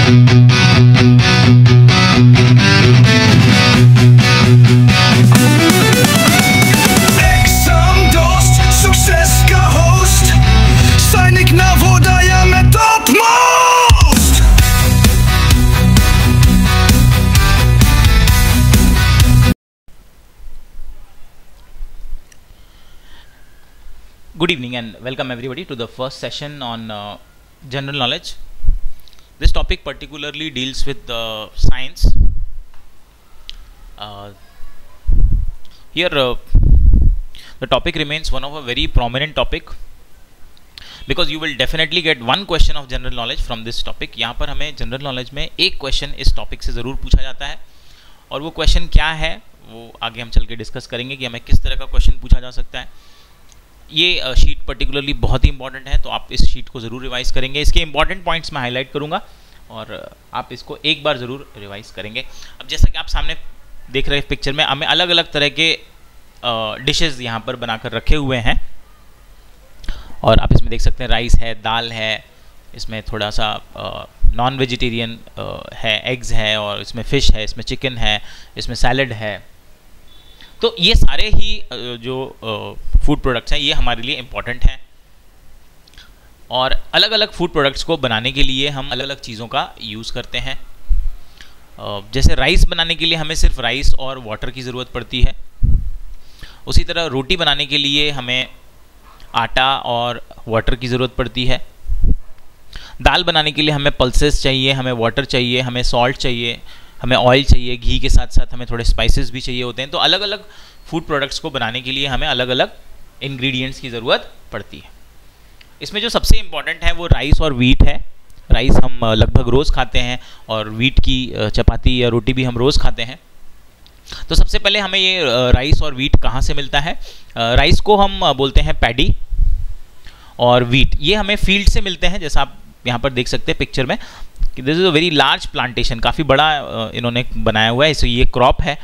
Good evening and welcome everybody to the first session on general knowledge. This topic particularly deals with science. Here the topic remains one of a very prominent topic because you will definitely get one question of general knowledge from this topic. यहाँ पर हमें general knowledge में एक question इस topic से ज़रूर पूछा जाता है और वो question क्या है वो आगे हम चल के डिस्कस करेंगे कि हमें किस तरह का क्वेश्चन पूछा जा सकता है। ये शीट पर्टिकुलरली बहुत ही इंपॉर्टेंट है तो आप इस शीट को ज़रूर रिवाइज करेंगे। इसके इंपॉर्टेंट पॉइंट्स मैं हाईलाइट करूंगा और आप इसको एक बार ज़रूर रिवाइज करेंगे। अब जैसा कि आप सामने देख रहे हैं पिक्चर में हमें अलग अलग तरह के डिशेस यहाँ पर बनाकर रखे हुए हैं और आप इसमें देख सकते हैं राइस है, दाल है, इसमें थोड़ा सा नॉन वेजिटेरियन है, एग्स है और इसमें फ़िश है, इसमें चिकन है, इसमें सैलड है। तो ये सारे ही जो फूड प्रोडक्ट्स हैं ये हमारे लिए इम्पॉर्टेंट हैं और अलग अलग फूड प्रोडक्ट्स को बनाने के लिए हम अलग अलग चीज़ों का यूज़ करते हैं। जैसे राइस बनाने के लिए हमें सिर्फ राइस और वाटर की ज़रूरत पड़ती है। उसी तरह रोटी बनाने के लिए हमें आटा और वाटर की ज़रूरत पड़ती है। दाल बनाने के लिए हमें पल्सेस चाहिए, हमें वाटर चाहिए, हमें सॉल्ट चाहिए, हमें ऑयल चाहिए, घी के साथ साथ हमें थोड़े स्पाइसेस भी चाहिए होते हैं। तो अलग अलग फूड प्रोडक्ट्स को बनाने के लिए हमें अलग अलग इंग्रेडिएंट्स की ज़रूरत पड़ती है। इसमें जो सबसे इम्पॉर्टेंट है वो राइस और वीट है। राइस हम लगभग रोज़ खाते हैं और वीट की चपाती या रोटी भी हम रोज़ खाते हैं। तो सबसे पहले हमें ये राइस और वीट कहाँ से मिलता है। राइस को हम बोलते हैं पैडी और वीट ये हमें फील्ड से मिलते हैं। जैसा आप यहाँ पर देख सकते हैं पिक्चर में कि this is a very large plantation, काफ़ी बड़ा इन्होंने बनाया हुआ है। इसे ये क्रॉप है,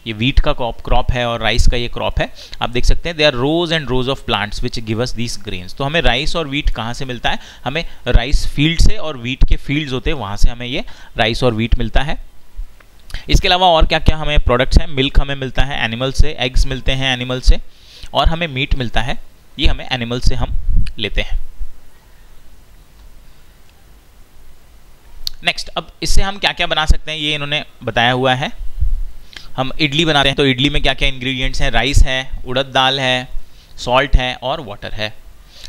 ये वीट का क्रॉप है और राइस का ये क्रॉप है। आप देख सकते हैं they are rose and rose of plants which give us these grains. तो हमें राइस और वीट कहाँ से मिलता है, हमें राइस फील्ड से और वीट के फील्ड्स होते हैं वहाँ से हमें ये राइस और वीट मिलता है। इसके अलावा और क्या क्या हमें प्रोडक्ट्स हैं, मिल्क हमें मिलता है एनिमल से, एग्स मिलते हैं एनिमल से और हमें मीट मिलता है, ये हमें एनिमल से हम लेते हैं। नेक्स्ट, अब इससे हम क्या क्या बना सकते हैं ये इन्होंने बताया हुआ है। हम इडली बनाते हैं तो इडली में क्या क्या इंग्रेडिएंट्स हैं, राइस है, उड़द दाल है, सॉल्ट है और वाटर है।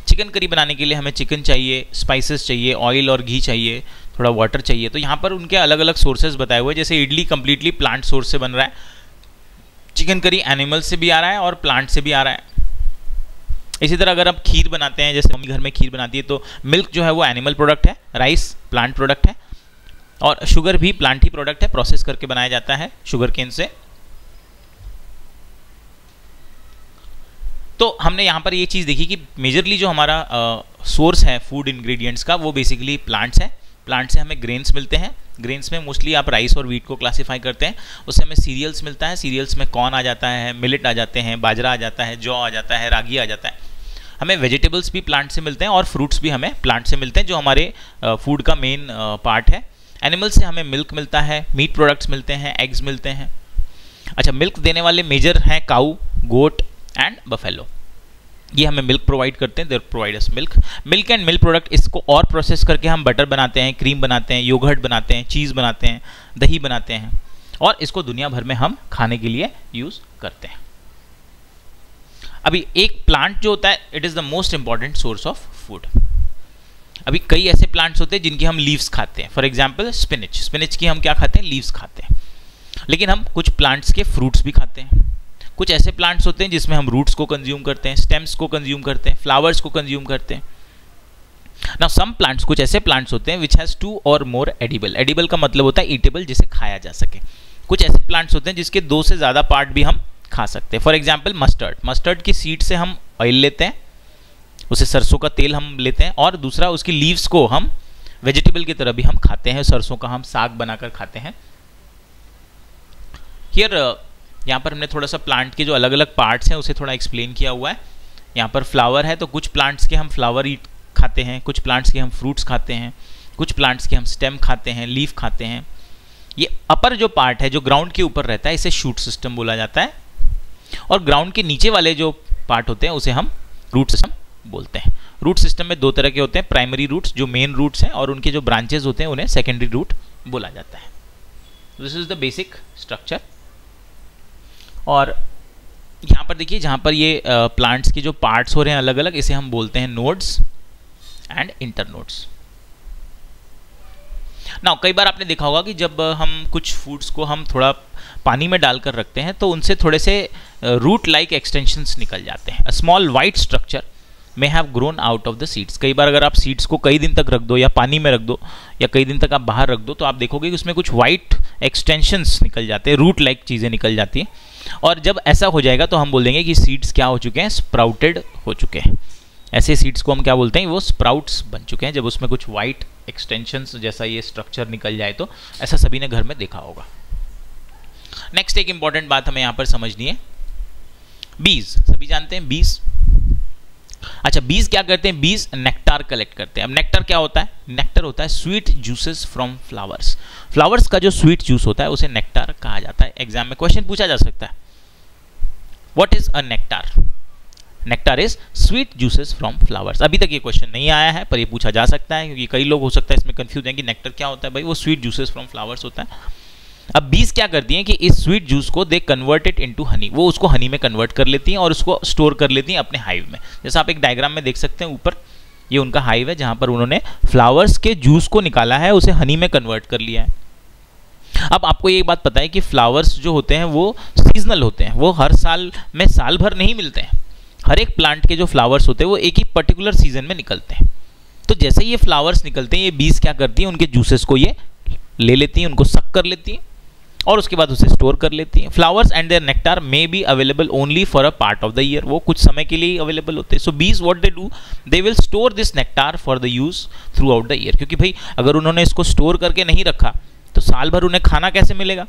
चिकन करी बनाने के लिए हमें चिकन चाहिए, स्पाइसेस चाहिए, ऑयल और घी चाहिए, थोड़ा वाटर चाहिए। तो यहाँ पर उनके अलग अलग सोर्सेज बताए हुए हैं। जैसे इडली कम्प्लीटली प्लांट सोर्स से बन रहा है, चिकन करी एनिमल से भी आ रहा है और प्लांट से भी आ रहा है। इसी तरह अगर आप खीर बनाते हैं, जैसे मम्मी घर में खीर बनाती है तो मिल्क जो है वो एनिमल प्रोडक्ट है, राइस प्लांट प्रोडक्ट है और शुगर भी प्लांट ही प्रोडक्ट है, प्रोसेस करके बनाया जाता है शुगर केन से। तो हमने यहाँ पर ये चीज़ देखी कि मेजरली जो हमारा सोर्स है फूड इंग्रेडिएंट्स का वो बेसिकली प्लांट्स है। प्लांट से हमें ग्रेन्स मिलते हैं। ग्रेन्स में मोस्टली आप राइस और वीट को क्लासीफाई करते हैं। उससे हमें सीरियल्स मिलता है। सीरियल्स में कॉर्न आ जाता है, मिलेट आ जाते हैं, बाजरा आ जाता है, जौ आ जाता है, रागी आ जाता है। हमें वेजिटेबल्स भी प्लांट से मिलते हैं और फ्रूट्स भी हमें प्लांट से मिलते हैं जो हमारे फूड का मेन पार्ट है। एनिमल से हमें मिल्क मिलता है, मीट प्रोडक्ट्स मिलते हैं, एग्स मिलते हैं। अच्छा, मिल्क देने वाले मेजर हैं काऊ, गोट एंड बफेलो। ये हमें मिल्क प्रोवाइड करते हैं, they provide us milk. Milk and milk product इसको और प्रोसेस करके हम बटर बनाते हैं, क्रीम बनाते हैं, योगर्ट बनाते हैं, चीज़ बनाते हैं, दही बनाते हैं और इसको दुनिया भर में हम खाने के लिए यूज़ करते हैं। अभी एक प्लांट जो होता है it is the most important source of food. अभी कई ऐसे प्लांट्स होते हैं जिनकी हम लीव्स खाते हैं। फॉर एग्जाम्पल स्पिनिच, स्पिनिच की हम क्या खाते हैं, लीव्स खाते हैं। लेकिन हम कुछ प्लांट्स के फ्रूट्स भी खाते हैं। कुछ ऐसे प्लांट्स होते हैं जिसमें हम रूट्स को कंज्यूम करते हैं, स्टेम्स को कंज्यूम करते हैं, फ्लावर्स को कंज्यूम करते हैं। नाउ सम प्लांट्स, कुछ ऐसे प्लांट्स होते हैं विच हैज़ 2 और मोर एडिबल। एडिबल का मतलब होता है ईटेबल, जिसे खाया जा सके। कुछ ऐसे प्लांट्स होते हैं जिसके 2 से ज़्यादा पार्ट भी हम खा सकते हैं। फॉर एग्जाम्पल मस्टर्ड, मस्टर्ड की सीड से हम ऑयल लेते हैं, उसे सरसों का तेल हम लेते हैं और दूसरा उसकी लीव्स को हम वेजिटेबल की तरह भी हम खाते हैं। सरसों का हम साग बनाकर खाते हैं। हियर यहाँ पर हमने थोड़ा सा प्लांट के जो अलग अलग पार्ट्स हैं उसे थोड़ा एक्सप्लेन किया हुआ है। यहाँ पर फ्लावर है तो कुछ प्लांट्स के हम फ्लावर ईट खाते हैं, कुछ प्लांट्स के हम फ्रूट्स खाते हैं। कुछ प्लांट्स के हम स्टेम खाते हैं, लीफ खाते हैं। ये अपर जो पार्ट है जो ग्राउंड के ऊपर रहता है इसे शूट सिस्टम बोला जाता है, और ग्राउंड के नीचे वाले जो पार्ट होते हैं उसे हम रूट सिस्टम बोलते हैं। रूट सिस्टम में दो तरह के होते हैं, प्राइमरी रूट्स जो मेन रूट्स हैं, और उनके जो ब्रांचेस होते हैं उन्हें सेकेंडरी रूट बोला जाता है। This is the basic structure. और यहाँ पर देखिए, जहाँ पर ये प्लांट्स के जो पार्ट्स हो रहे हैं अलग अलग, इसे हम बोलते हैं नोड्स एंड इंटरनोड्स। नाउ कई बार आपने देखा होगा कि जब हम कुछ फूड्स को हम थोड़ा पानी में डालकर रखते हैं तो उनसे थोड़े से रूट लाइक एक्सटेंशंस निकल जाते हैं। A small white structure may have grown out of the seeds। कई बार अगर आप सीड्स को कई दिन तक रख दो या पानी में रख दो या कई दिन तक आप बाहर रख दो तो आप देखोगे कि उसमें कुछ वाइट एक्सटेंशंस निकल जाते हैं, रूट लाइक चीज़ें निकल जाती हैं। और जब ऐसा हो जाएगा तो हम बोल देंगे कि सीड्स क्या हो चुके हैं, स्प्राउटेड हो चुके हैं। ऐसे सीड्स को हम क्या बोलते हैं, वो स्प्राउट्स बन चुके हैं जब उसमें कुछ वाइट एक्सटेंशंस जैसा ये स्ट्रक्चर निकल जाए। तो ऐसा सभी ने घर में देखा होगा। नेक्स्ट एक इंपॉर्टेंट बात हमें यहाँ पर समझनी है, बीज। सभी जानते हैं बीज। अच्छा, बीज क्या करते हैं, बीज नेक्टार कलेक्ट करते हैं। अब नेक्टर क्या होता है, नेक्टर होता है sweet juices from flowers. Flowers का जो स्वीट जूस होता है उसे नेक्टार कहा जाता है। एग्जाम में क्वेश्चन पूछा जा सकता है, what is a nectar? Nectar is sweet juices from flowers. अभी तक ये क्वेश्चन नहीं आया है पर ये पूछा जा सकता है, क्योंकि कई लोग हो सकता है इसमें कंफ्यूज हैं कि नेक्टर क्या होता है। भाई वो स्वीट जूसेस फ्रॉम फ्लावर्स होता है। अब बीज क्या करती हैं कि इस स्वीट जूस को they convert it into Honey, वो उसको हनी में कन्वर्ट कर लेती हैं और उसको स्टोर कर लेती हैं अपने हाइव में। जैसा आप एक डायग्राम में देख सकते हैं, ऊपर ये उनका हाइव है जहां पर उन्होंने फ्लावर्स के जूस को निकाला है, उसे हनी में कन्वर्ट कर लिया है। अब आपको ये बात पता है कि फ्लावर्स जो होते हैं वो सीजनल होते हैं, वो हर साल में साल भर नहीं मिलते हैं। हर एक प्लांट के जो फ्लावर्स होते हैं वो एक ही पर्टिकुलर सीजन में निकलते हैं। तो जैसे ये फ्लावर्स निकलते हैं, ये बीज क्या करती हैं, उनके जूसेस को ये ले लेती हैं, उनको सक कर लेती हैं और उसके बाद उसे स्टोर कर लेती हैं। Flowers and their nectar may be available only for a part of the year, वो कुछ समय के लिए अवेलेबल होते हैं। सो बीज what they do, they will store this nectar for the use through out the year. क्योंकि भाई अगर उन्होंने इसको स्टोर करके नहीं रखा तो साल भर उन्हें खाना कैसे मिलेगा,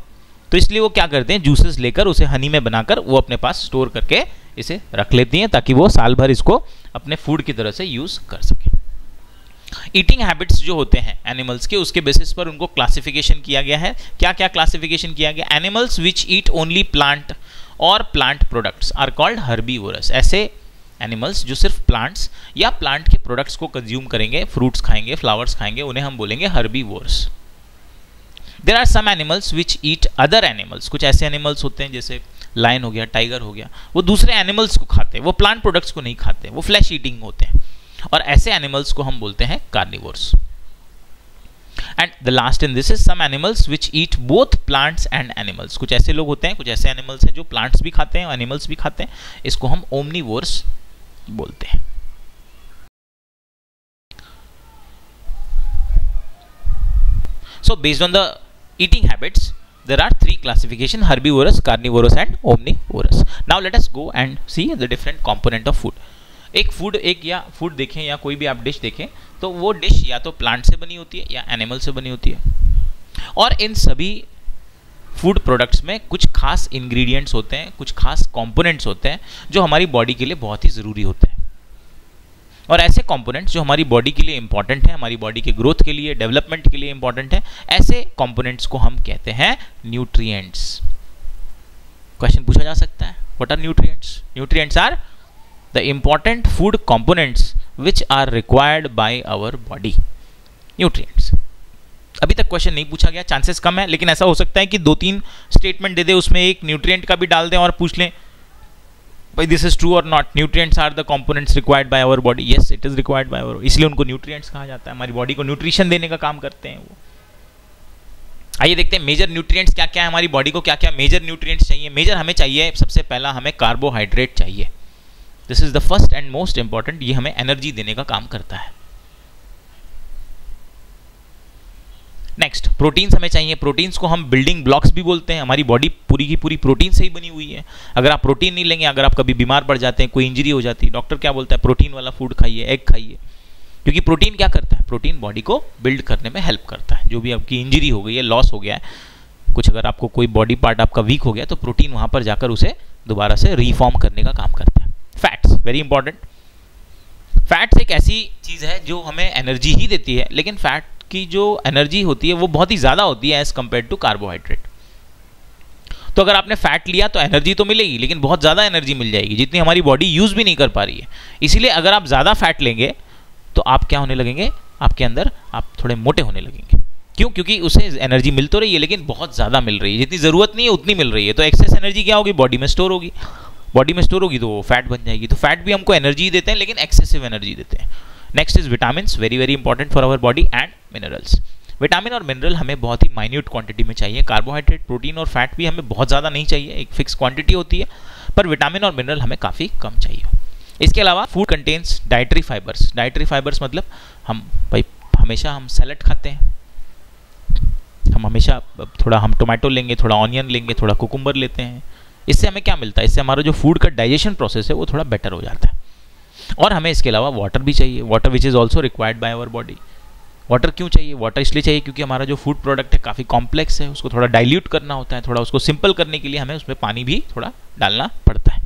तो इसलिए वो क्या करते हैं, जूसेस लेकर उसे हनी में बनाकर वो अपने पास स्टोर करके इसे रख लेती हैं ताकि वो साल भर इसको अपने फूड की तरह से यूज कर सके। ईटिंग हैबिट्स जो होते हैं एनिमल्स के, उसके बेसिस पर उनको क्लासिफिकेशन किया गया है। क्या क्या क्लासिफिकेशन किया गया, animals which eat only plant और plant products are called herbivorous. ऐसे एनिमल्स जो सिर्फ प्लांट्स या प्लांट के प्रोडक्ट्स को कंज्यूम करेंगे, फ्रूट्स खाएंगे, फ्लावर्स खाएंगे, उन्हें हम बोलेंगे herbivorous. There are some animals which eat other animals. कुछ ऐसे एनिमल्स होते हैं जैसे लायन हो गया, टाइगर हो गया, वो दूसरे एनिमल्स को खाते हैं, वो प्लांट प्रोडक्ट्स को नहीं खाते, वो फ्लैश ईटिंग होते हैं। और ऐसे एनिमल्स को हम बोलते हैं carnivores. And the last in this is some animals which eat both plants and animals. कुछ ऐसे लोग होते हैं, कुछ ऐसे एनिमल्स हैं जो प्लांट्स भी खाते हैं, एनिमल्स भी खाते हैं, इसको हम ओमनीवोर्स बोलते हैं। So based on the eating habits there are three classification: herbivorous, carnivorous and omnivorous. Now let us go and see the different component of food. एक फूड देखें या कोई भी आप डिश देखें तो वो डिश या तो प्लांट से बनी होती है या एनिमल से बनी होती है। और इन सभी फूड प्रोडक्ट्स में कुछ खास इंग्रेडिएंट्स होते हैं, कुछ खास कंपोनेंट्स होते हैं जो हमारी बॉडी के लिए बहुत ही ज़रूरी होते हैं। और ऐसे कंपोनेंट्स जो हमारी बॉडी के लिए इंपॉर्टेंट है, हमारी बॉडी के ग्रोथ के लिए, डेवलपमेंट के लिए इंपॉर्टेंट है, ऐसे कंपोनेंट्स को हम कहते हैं न्यूट्रिएंट्स। क्वेश्चन पूछा जा सकता है, what are nutrients? Nutrients are the important food components which are required by our body. Nutrients अभी तक क्वेश्चन नहीं पूछा गया, चांसेस कम है, लेकिन ऐसा हो सकता है कि 2-3 स्टेटमेंट दे दे, उसमें एक न्यूट्रिएंट का भी डाल दें और पूछ लें भाई दिस इज ट्रू और not, nutrients are the components required by our body. Yes, it is required by our, इसलिए उनको न्यूट्रिएंट्स कहा जाता है। हमारी बॉडी को न्यूट्रिशन देने का काम करते हैं वो। आइए देखते हैं मेजर न्यूट्रिएंट्स क्या क्या है, हमारी बॉडी को क्या क्या मेजर न्यूट्रिएंट्स चाहिए। मेजर हमें चाहिए, सबसे पहला हमें कार्बोहाइड्रेट चाहिए। This is the first and most important, ये हमें एनर्जी देने का काम करता है। नेक्स्ट प्रोटीन्स हमें चाहिए। प्रोटीन्स को हम बिल्डिंग ब्लॉक्स भी बोलते हैं। हमारी बॉडी पूरी की पूरी प्रोटीन से ही बनी हुई है। अगर आप प्रोटीन नहीं लेंगे, अगर आप कभी बीमार पड़ जाते हैं, कोई इंजरी हो जाती है, डॉक्टर क्या बोलता है, प्रोटीन वाला फूड खाइए, एग खाइए। क्योंकि प्रोटीन क्या करता है, प्रोटीन बॉडी को बिल्ड करने में हेल्प करता है। जो भी आपकी इंजरी हो गई है, लॉस हो गया है कुछ, अगर आपको कोई बॉडी पार्ट आपका वीक हो गया तो प्रोटीन वहां पर जाकर उसे दोबारा से रीफॉर्म करने का काम करता है। Fats very important. फैट्स एक ऐसी चीज है जो हमें एनर्जी ही देती है, लेकिन फैट की जो एनर्जी होती है वो बहुत ही ज़्यादा होती है एज कम्पेयर टू कार्बोहाइड्रेट। तो अगर आपने फैट लिया तो एनर्जी तो मिलेगी, लेकिन बहुत ज़्यादा एनर्जी मिल जाएगी जितनी हमारी बॉडी यूज़ भी नहीं कर पा रही है। इसीलिए अगर आप ज़्यादा फैट लेंगे तो आप क्या होने लगेंगे, आपके अंदर आप थोड़े मोटे होने लगेंगे। क्यों? क्योंकि उसे एनर्जी मिल तो रही है लेकिन बहुत ज़्यादा मिल रही है, जितनी ज़रूरत नहीं है उतनी मिल रही है। तो एक्सेस एनर्जी क्या होगी, बॉडी में स्टोर होगी। बॉडी में स्टोर होगी तो वो फैट बन जाएगी। तो फैट भी हमको एनर्जी देते हैं लेकिन एक्सेसिव एनर्जी देते हैं। Next is vitamin, very very important for our body, and minerals. Vitamin और मिनरल हमें बहुत ही माइन्यूट क्वांटिटी में चाहिए। कार्बोहाइड्रेट, प्रोटीन और फैट भी हमें बहुत ज़्यादा नहीं चाहिए, एक फिक्स क्वांटिटी होती है, पर विटामिन और मिनरल हमें काफ़ी कम चाहिए। इसके अलावा food contains dietary fibres. Dietary fibres मतलब हम भाई हमेशा हम सैलड खाते हैं, हम हमेशा थोड़ा हम टोमेटो लेंगे, थोड़ा ऑनियन लेंगे, थोड़ा कुकुम्बर लेते हैं। इससे हमें क्या मिलता है, इससे हमारा जो फूड का डाइजेशन प्रोसेस है वो थोड़ा बेटर हो जाता है। और हमें इसके अलावा वाटर भी चाहिए, water which is also required by our body. Water क्यों चाहिए, वाटर इसलिए चाहिए क्योंकि हमारा जो फूड प्रोडक्ट है काफ़ी कॉम्प्लेक्स है, उसको थोड़ा डाइल्यूट करना होता है, थोड़ा उसको सिंपल करने के लिए हमें उसमें पानी भी थोड़ा डालना पड़ता है।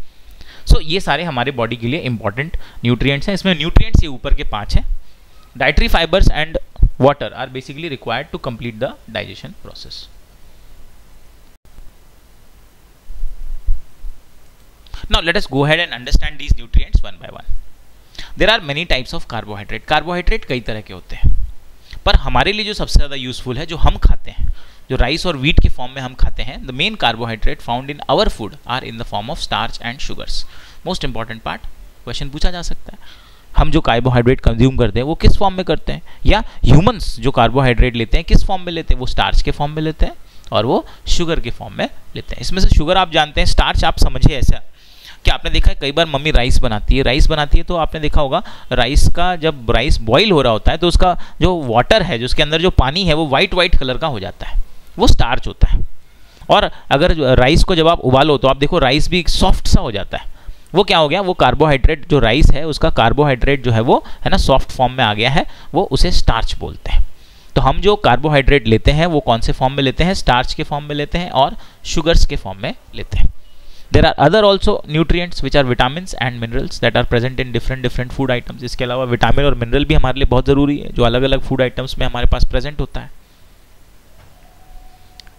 सो ये सारे हमारे बॉडी के लिए इंपॉर्टेंट न्यूट्रिएंट्स हैं। इसमें न्यूट्रिएंट्स ये ऊपर के 5 हैं। Dietary fibres and water are basically required to complete the digestion process. Now let us go ahead and understand these nutrients one by one. There are many types of carbohydrate. Carbohydrate कई तरह के होते हैं, पर हमारे लिए जो सबसे ज़्यादा यूजफुल है, जो हम खाते हैं, जो राइस और व्हीट के फॉर्म में हम खाते हैं, the main carbohydrate found in our food are in the form of starch and sugars. Most important part, question पूछा जा सकता है, हम जो कार्बोहाइड्रेट कंज्यूम करते हैं वो किस फॉर्म में करते हैं, या ह्यूमंस जो कार्बोहाइड्रेट लेते हैं किस फॉर्म में लेते हैं, वो स्टार्च के फॉर्म में लेते हैं और वो शुगर के फॉर्म में लेते हैं। इसमें से शुगर आप जानते हैं, स्टार्च आप समझिए ऐसा कि आपने देखा है कई बार मम्मी राइस बनाती है तो आपने देखा होगा राइस का जब राइस बॉईल हो रहा होता है तो उसका जो वाटर है, जो उसके अंदर जो पानी है वो वाइट कलर का हो जाता है, वो स्टार्च होता है। और अगर राइस को जब आप उबालो तो आप देखो राइस भी सॉफ्ट सा हो जाता है, वो क्या हो गया, वो कार्बोहाइड्रेट जो राइस है उसका कार्बोहाइड्रेट जो है वो है ना सॉफ्ट फॉर्म में आ गया है, वो उसे स्टार्च बोलते हैं। तो हम जो कार्बोहाइड्रेट लेते हैं वो कौन से फॉर्म में लेते हैं, स्टार्च के फॉर्म में लेते हैं और शुगर्स के फॉर्म में लेते हैं। There are other also nutrients which are vitamins and minerals that are present in different food items. इसके अलावा विटामिन और मिनरल भी हमारे लिए बहुत ज़रूरी है, जो अलग अलग फूड आइटम्स में हमारे पास प्रेजेंट होता है।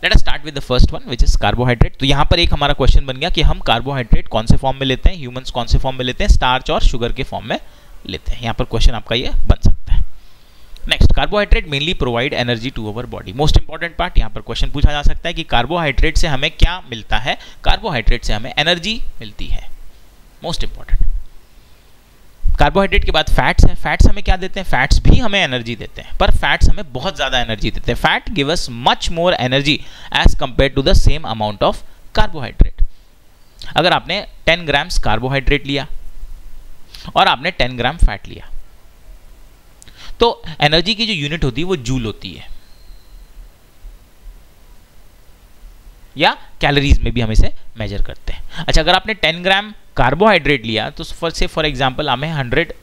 Let us start with the first one which is carbohydrate. तो यहाँ पर एक हमारा क्वेश्चन बन गया कि हम कार्बोहाइड्रेट कौन से फॉर्म में लेते हैं, ह्यूमंस कौन से फॉर्म में लेते हैं, स्टार्च और शुगर के फॉर्म में लेते हैं। यहाँ पर क्वेश्चन आपका ये बन सकता है। Next, carbohydrate mainly provide energy to our body. Most important part, यहाँ पर क्वेश्चन पूछा जा सकता है कि कार्बोहाइड्रेट से हमें क्या मिलता है, कार्बोहाइड्रेट से हमें एनर्जी मिलती है। Most important. कार्बोहाइड्रेट के बाद फैट्स हैं, फैट्स हमें क्या देते हैं, फैट्स भी हमें एनर्जी देते हैं, पर फैट्स हमें बहुत ज़्यादा एनर्जी देते हैं। Fat give us much more energy as compare to the same amount of carbohydrate. अगर आपने 10 ग्राम्स कार्बोहाइड्रेट लिया और आपने 10 ग्राम फैट लिया तो एनर्जी की जो यूनिट होती है वो जूल होती है, या कैलोरीज में भी हम इसे मेजर करते हैं। अच्छा, अगर आपने 10 ग्राम कार्बोहाइड्रेट लिया तो फॉर एग्जांपल हमें 100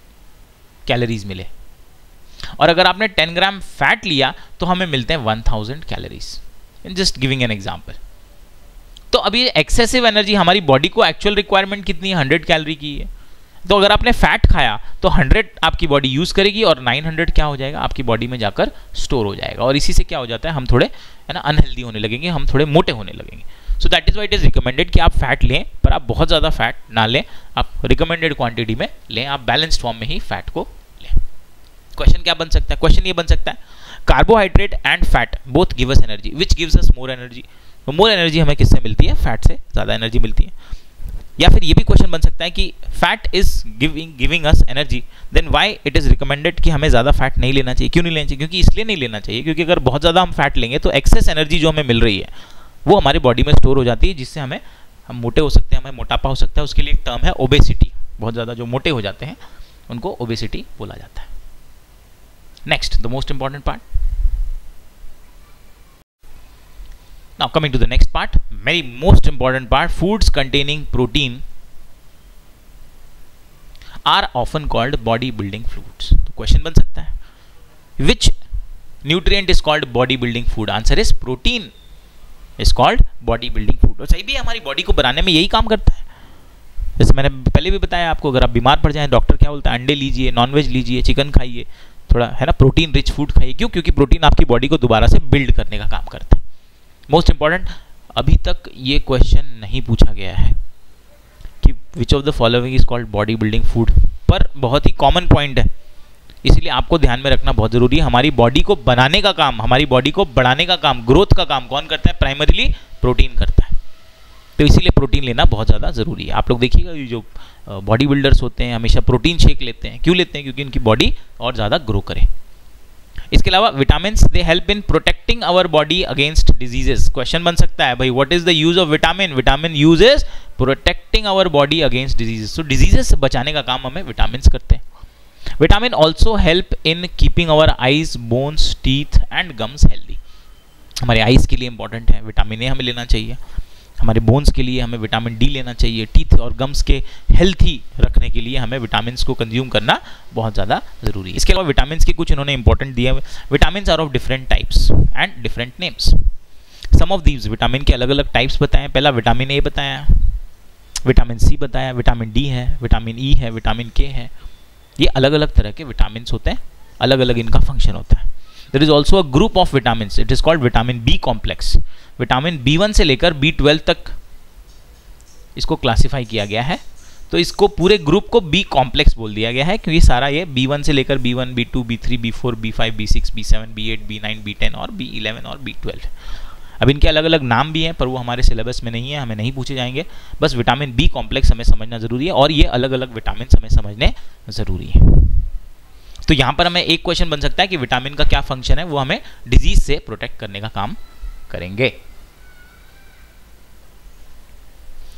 कैलोरीज मिले, और अगर आपने 10 ग्राम फैट लिया तो हमें मिलते हैं 1000 calories. Just giving an example. तो अभी एक्सेसिव एनर्जी हमारी बॉडी को एक्चुअल रिक्वायरमेंट कितनी है, 100 कैलोरी की है। तो अगर आपने फैट खाया तो 100 आपकी बॉडी यूज करेगी और 900 क्या हो जाएगा, आपकी बॉडी में जाकर स्टोर हो जाएगा, और इसी से क्या हो जाता है, हम थोड़े है ना अनहेल्दी होने लगेंगे, हम थोड़े मोटे होने लगेंगे। So that is why it is recommended कि आप फैट लें, पर आप बहुत ज़्यादा फैट ना लें, आप रिकमेंडेड क्वांटिटी में लें, आप बैलेंस्ड फॉर्म में ही फैट को लें। क्वेश्चन क्या बन सकता है, क्वेश्चन ये बन सकता है, carbohydrate and fat both give us energy, which gives us more energy. तो मोर एनर्जी हमें किससे मिलती है, फैट से ज़्यादा एनर्जी मिलती है। या फिर ये भी क्वेश्चन बन सकता है कि fat is giving us energy, then why it is recommended कि हमें ज़्यादा फैट नहीं लेना चाहिए। क्यों नहीं लेना चाहिए, क्योंकि इसलिए नहीं लेना चाहिए क्योंकि अगर बहुत ज़्यादा हम फैट लेंगे तो एक्सेस एनर्जी जो हमें मिल रही है वो हमारी बॉडी में स्टोर हो जाती है, जिससे हम मोटे हो सकते हैं, हमें मोटापा हो सकता है। उसके लिए एक टर्म है ओबेसिटी, बहुत ज़्यादा जो मोटे हो जाते हैं उनको ओबेसिटी बोला जाता है। Next, the most important part. Now coming to the next part, very most important part, foods containing protein are often called body building foods. तो क्वेश्चन बन सकता है, which nutrient is called body building food? Answer is protein is called body building food। और सही भी हमारी body को बनाने में यही काम करता है। जैसे मैंने पहले भी बताया आपको, अगर आप बीमार पड़ जाएं डॉक्टर क्या बोलता है, अंडे लीजिए, नॉनवेज लीजिए, चिकन खाइए, थोड़ा है ना प्रोटीन रिच फूड खाइए। क्यों? क्योंकि प्रोटीन आपकी बॉडी को दोबारा से बिल्ड करने का काम करता है। मोस्ट इंपॉर्टेंट, अभी तक ये क्वेश्चन नहीं पूछा गया है कि विच of the following is called body building food, पर बहुत ही कॉमन पॉइंट है, इसीलिए आपको ध्यान में रखना बहुत जरूरी है। हमारी बॉडी को बनाने का काम, हमारी बॉडी को बढ़ाने का काम, ग्रोथ का काम कौन करता है? प्राइमरीली प्रोटीन करता है। तो इसीलिए प्रोटीन लेना बहुत ज़्यादा ज़रूरी है। आप लोग देखिएगा ये जो बॉडी बिल्डर्स होते हैं हमेशा प्रोटीन शेक लेते हैं। क्यों लेते हैं? क्योंकि उनकी बॉडी और ज़्यादा ग्रो करे। इसके अलावा vitamins they help in protecting our body against diseases. Question बन सकता है भाई what is the use of vitamin? Vitamin use is protecting our body against diseases. तो डिजीजेस से बचाने का काम हमें विटामिन करते हैं। Vitamin also help in keeping our eyes, bones, teeth and gums healthy. हमारे आईज के लिए इंपॉर्टेंट है, विटामिन ए हमें लेना चाहिए। हमारे बोन्स के लिए हमें विटामिन डी लेना चाहिए। टीथ और गम्स के हेल्थी रखने के लिए हमें विटामिन को कंज्यूम करना बहुत ज़्यादा ज़रूरी है। इसके अलावा विटामिन के कुछ इन्होंने इंपॉर्टेंट दिए। Vitamin are of different types and different names. Some of these, vitamin के अलग अलग टाइप्स बताएं। पहला विटामिन ए बताया, विटामिन सी बताया, विटामिन डी है, विटामिन ई है, विटामिन के है। ये अलग अलग तरह के विटामिन होते हैं, अलग अलग इनका फंक्शन होता है। There is also a group of vitamin, it is called vitamin B complex. Vitamin B1 से लेकर B12 तक इसको क्लासिफाई किया गया है। तो इसको पूरे ग्रुप को बी कॉम्प्लेक्स बोल दिया गया है क्योंकि सारा ये B1 से लेकर B1, B2, B3, B4, B5, B6, B7, B8, B9, B10 और B11 और B12। अब इनके अलग अलग नाम भी हैं पर वो हमारे सिलेबस में नहीं है, हमें नहीं पूछे जाएंगे। बस विटामिन बी कॉम्प्लेक्स हमें समझना जरूरी है और ये अलग अलग विटामिन हमें समझने जरूरी है। तो यहाँ पर हमें एक क्वेश्चन बन सकता है कि विटामिन का क्या फंक्शन है, वो हमें डिजीज से प्रोटेक्ट करने का काम करेंगे।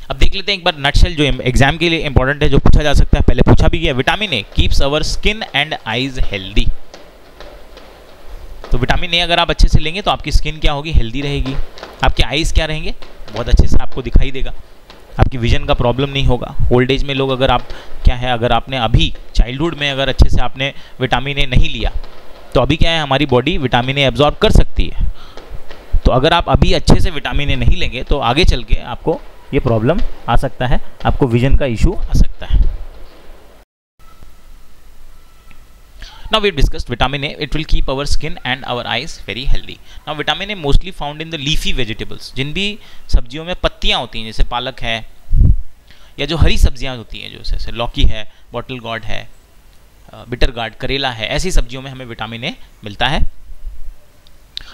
अब देख लेते हैं एक बार नटशेल जो एग्जाम के लिए इंपॉर्टेंट है, जो पूछा जा सकता है, पहले पूछा भी गया। Vitamin A keeps our skin and eyes healthy. तो विटामिन ए अगर आप अच्छे से लेंगे तो आपकी स्किन क्या होगी? हेल्दी रहेगी। आपके आईज क्या रहेंगे? बहुत अच्छे से आपको दिखाई देगा। आपकी विजन का प्रॉब्लम नहीं होगा। ओल्ड एज में लोग अगर आप क्या है, अगर आपने अभी चाइल्डहुड में अगर अच्छे से आपने विटामिन ए नहीं लिया तो अभी क्या है, हमारी बॉडी विटामिन ए एब्जॉर्ब कर सकती है। तो अगर आप अभी अच्छे से विटामिन ए नहीं लेंगे तो आगे चल के आपको ये प्रॉब्लम आ सकता है, आपको विजन का इशू आ सकता है। Now we discussed vitamin A. It will keep our skin and our eyes very healthy. Now vitamin A mostly found in the leafy vegetables. जिन भी सब्जियों में पत्तियां होती हैं जैसे पालक है या जो हरी सब्जियां होती हैं जो जैसे लौकी है, बॉटल गॉर्ड है, बिटर गार्ड, करेला है, ऐसी सब्जियों में हमें विटामिन ए मिलता है।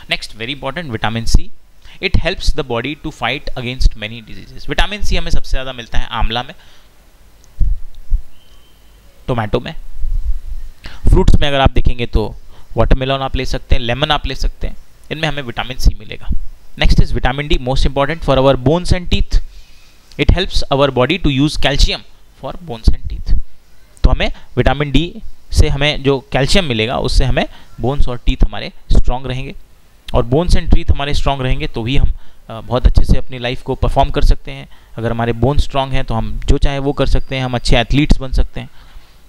Next very important vitamin C. It helps the body to fight against many diseases. Vitamin C हमें सबसे ज़्यादा मिलता है आंवला में, टोमेटो में, फ्रूट्स में अगर आप देखेंगे तो वाटरमेलन आप ले सकते हैं, लेमन आप ले सकते हैं, इनमें हमें विटामिन सी मिलेगा। Next is vitamin D, most important for our bones and teeth. It helps our body to use calcium for bones and teeth. तो हमें विटामिन डी से हमें जो कैल्शियम मिलेगा उससे हमें बोन्स और टीथ हमारे स्ट्रांग रहेंगे, और बोन्स एंड टीथ हमारे स्ट्रांग रहेंगे तो ही हम बहुत अच्छे से अपनी लाइफ को परफॉर्म कर सकते हैं। अगर हमारे बोन्स स्ट्रांग हैं तो हम जो चाहे वो कर सकते हैं, हम अच्छे एथलीट्स बन सकते हैं,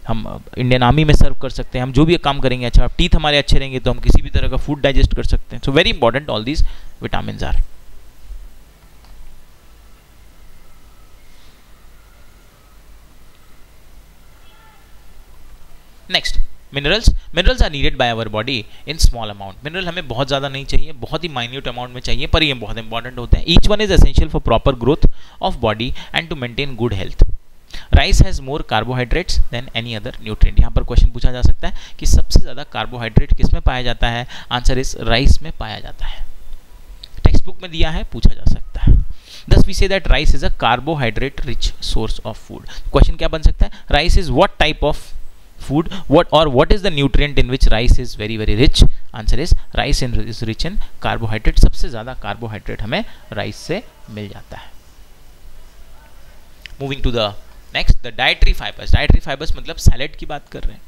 हम इंडियन आर्मी में सर्व कर सकते हैं, हम जो भी काम करेंगे अच्छा। टीथ हमारे अच्छे रहेंगे तो हम किसी भी तरह का फूड डाइजेस्ट कर सकते हैं। So very important all these vitamin are. Next minerals. Minerals are needed by our body in small amount. Mineral हमें बहुत ज़्यादा नहीं चाहिए, बहुत ही माइन्यूट अमाउंट में चाहिए, पर ये बहुत इंपॉर्टेंट होते हैं। Each one is essential for proper growth of body and to maintain good health. Rice has more carbohydrates than any other nutrient. यहाँ पर क्वेश्चन पूछा जा सकता है कि सबसे ज़्यादा कार्बोहाइड्रेट किस में पाया जाता है? आंसर इज राइस में पाया जाता है। टेक्स्ट बुक में दिया है, पूछा जा सकता है। Thus we say that rice is a carbohydrate rich source of food. Question क्या बन सकता है? Rice is what type of food? What is the nutrient in which rice is very rich? Answer is rice is rich in carbohydrate. सबसे ज़्यादा carbohydrate हमें rice से मिल जाता है। Moving to the next, the dietary fibers. Dietary fibers मतलब salad की बात कर रहे हैं।